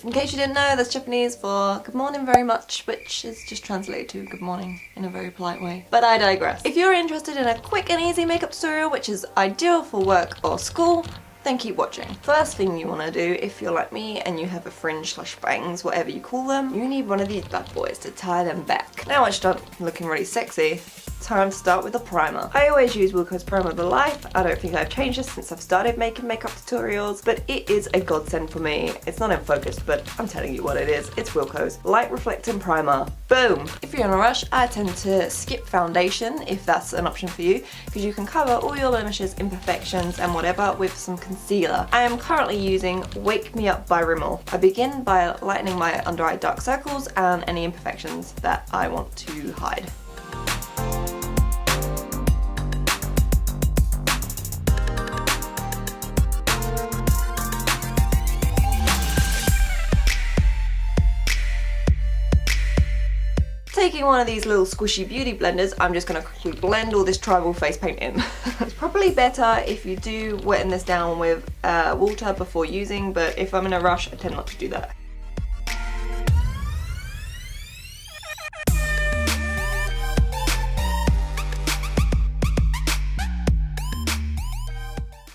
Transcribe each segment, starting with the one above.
In case you didn't know, that's Japanese for good morning very much, which is just translated to good morning in a very polite way. But I digress. If you're interested in a quick and easy makeup tutorial, which is ideal for work or school, then keep watching. First thing you want to do, if you're like me and you have a fringe slash bangs, whatever you call them, you need one of these bad boys to tie them back. Now once you're done looking really sexy, time to start with the primer. I always use Wilko's Primer for Life. I don't think I've changed this since I've started making makeup tutorials, but it is a godsend for me. It's not in focus, but I'm telling you what it is. It's Wilko's Light Reflecting Primer. Boom! If you're in a rush, I tend to skip foundation, if that's an option for you, because you can cover all your blemishes, imperfections, and whatever with some concealer. I am currently using Wake Me Up by Rimmel. I begin by lightening my under eye dark circles and any imperfections that I want to hide. Taking one of these little squishy beauty blenders, I'm just going to quickly blend all this tribal face paint in. It's probably better if you do wetten this down with water before using, but if I'm in a rush, I tend not to do that.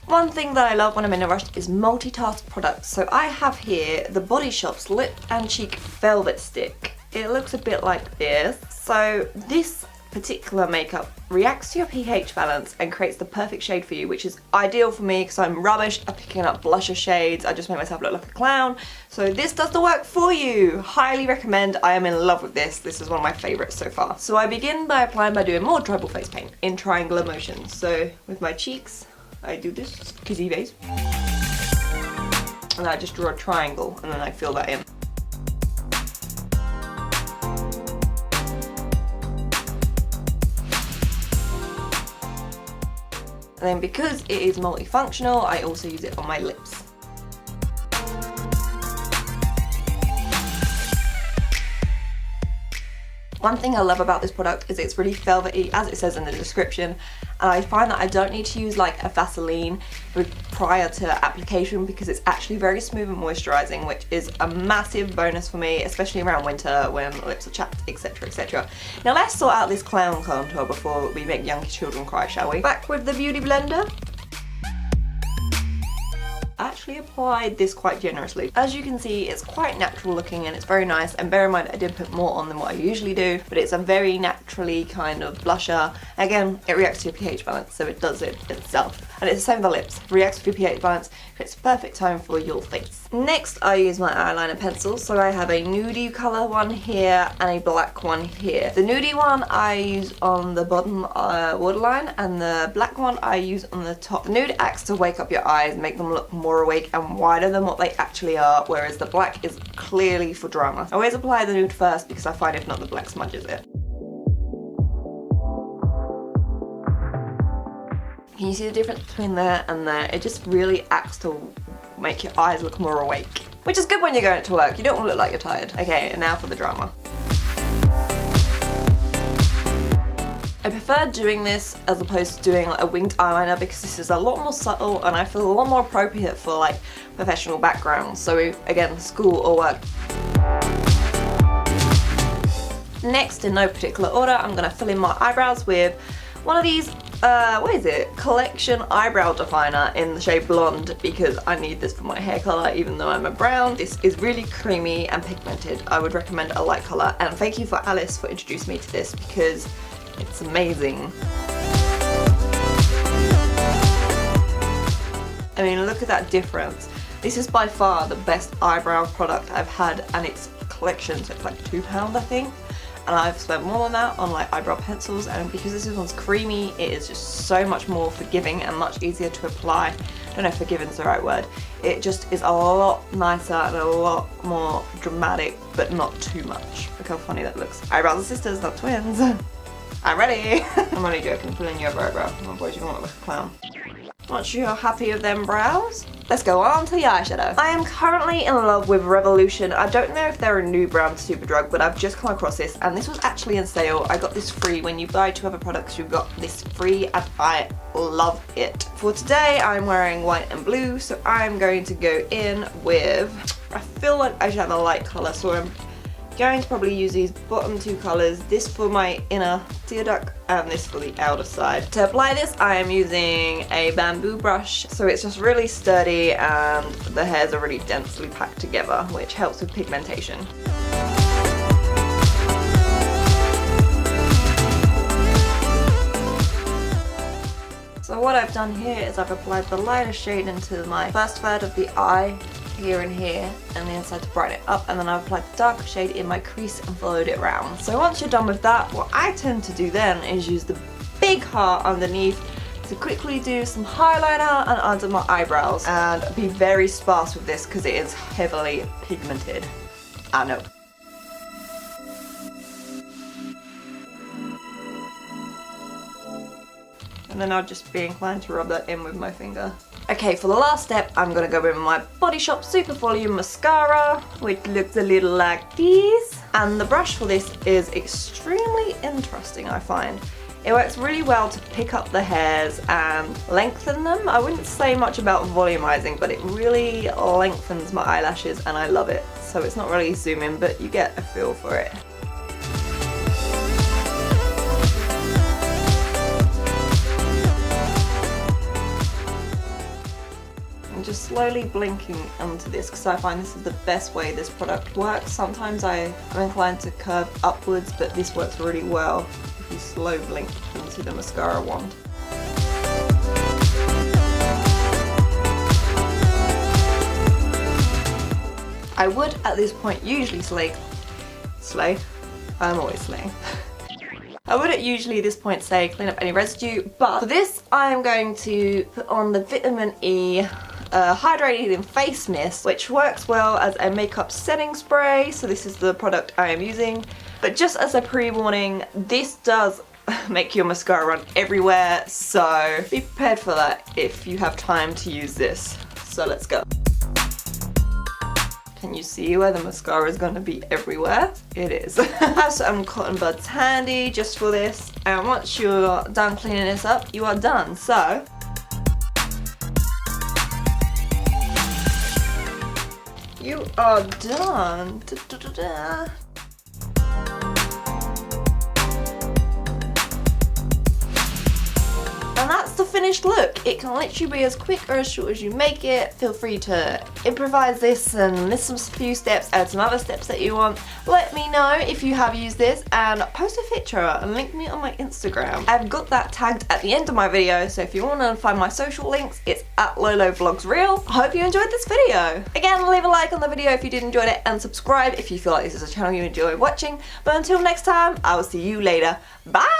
One thing that I love when I'm in a rush is multitask products. So I have here the Body Shop's Lip and Cheek Velvet Stick. It looks a bit like this. So this particular makeup reacts to your pH balance and creates the perfect shade for you, which is ideal for me because I'm rubbish at picking up blusher shades. I just make myself look like a clown. So this does the work for you. Highly recommend. I am in love with this. This is one of my favorites so far. So I begin by applying by doing more tribal face paint in triangular motions. So with my cheeks, I do this kizzy face. And I just draw a triangle and then I fill that in. And then because it is multifunctional, I also use it on my lips. One thing I love about this product is it's really velvety, as it says in the description, and I find that I don't need to use like a Vaseline prior to application because it's actually very smooth and moisturising, which is a massive bonus for me, especially around winter when lips are chapped, etc, etc. Now let's sort out this clown contour before we make young children cry, shall we? Back with the beauty blender. I actually applied this quite generously. As you can see, it's quite natural looking and it's very nice, and bear in mind I did put more on than what I usually do, but it's a very naturally kind of blusher. Again, it reacts to your pH balance, so it does it itself. And it's the same with the lips. Reacts to your pH balance, it's a perfect tone for your face. Next, I use my eyeliner pencil. So I have a nudie colour one here and a black one here. The nudie one I use on the bottom waterline, and the black one I use on the top. The nude acts to wake up your eyes, make them look more awake and wider than what they actually are, whereas the black is clearly for drama. I always apply the nude first because I find if not the black smudges it. Can you see the difference between there and there? It just really acts to make your eyes look more awake. Which is good when you're going to work. You don't want to look like you're tired. Okay, and now for the drama. I prefer doing this as opposed to doing like a winged eyeliner because this is a lot more subtle and I feel a lot more appropriate for like professional backgrounds. So again, school or work. Next, in no particular order, I'm going to fill in my eyebrows with one of these, what is it? Collection eyebrow definer in the shade Blonde, because I need this for my hair colour even though I'm a brown. This is really creamy and pigmented. I would recommend a light colour, and thank you for Alice for introducing me to this because it's amazing. I mean, look at that difference. This is by far the best eyebrow product I've had, and it's collection, so it's like £2 I think. And I've spent more than that on like eyebrow pencils, and because this one's creamy, it is just so much more forgiving and much easier to apply. I don't know if forgiving is the right word. It just is a lot nicer and a lot more dramatic, but not too much. Look how funny that looks. Eyebrows are sisters, not twins. I'm ready. I'm only joking, fill in your eyebrow. Oh boy, you're gonna look like a clown. Once you're happy with them brows, let's go on to the eyeshadow. I am currently in love with Revolution. I don't know if they're a new brand Superdrug, but I've just come across this and this was actually in sale. I got this free. When you buy 2 other products, you've got this free and I love it. For today, I'm wearing white and blue, so I'm going to go in with, I feel like I should have a light colour, so I'm going to probably use these bottom 2 colours, this for my inner tear duct and this for the outer side. To apply this, I am using a bamboo brush, so it's just really sturdy and the hairs are really densely packed together, which helps with pigmentation. So what I've done here is I've applied the lighter shade into my first third of the eye, here and here, and the inside to brighten it up, and then I've applied the darker shade in my crease and followed it around. So once you're done with that, what I tend to do then is use the big heart underneath to quickly do some highlighter and under my eyebrows, and be very sparse with this because it is heavily pigmented. I know. And then I'll just be inclined to rub that in with my finger. Okay, for the last step, I'm gonna go in with my Body Shop Super Volume Mascara, which looks a little like this. And the brush for this is extremely interesting, I find. It works really well to pick up the hairs and lengthen them. I wouldn't say much about volumizing, but it really lengthens my eyelashes and I love it. So it's not really zoom in, but you get a feel for it. Just slowly blinking onto this because I find this is the best way this product works. Sometimes I'm inclined to curve upwards, but this works really well if you slow blink into the mascara wand. I would at this point usually slay. I'm always slaying. I would at usually at this point say clean up any residue, but for this I am going to put on the Vitamin E hydrating face mist, which works well as a makeup setting spray. So this is the product I am using, but just as a pre-warning, this does make your mascara run everywhere, so be prepared for that if you have time to use this. So let's go. Can you see where the mascara is going to be everywhere? It is. I have some cotton buds handy just for this, and once you're done cleaning this up, you are done. So you are done. Da, da, da, da. And that's the finished look. It can literally be as quick or as short as you make it. Feel free to improvise this and miss some few steps, add some other steps that you want. Let me know if you have used this and post a picture and link me on my Instagram. I've got that tagged at the end of my video, so if you want to find my social links, it's at LoloVlogsReal. I hope you enjoyed this video. Again, leave a like on the video if you did enjoy it and subscribe if you feel like this is a channel you enjoy watching. But until next time, I will see you later. Bye!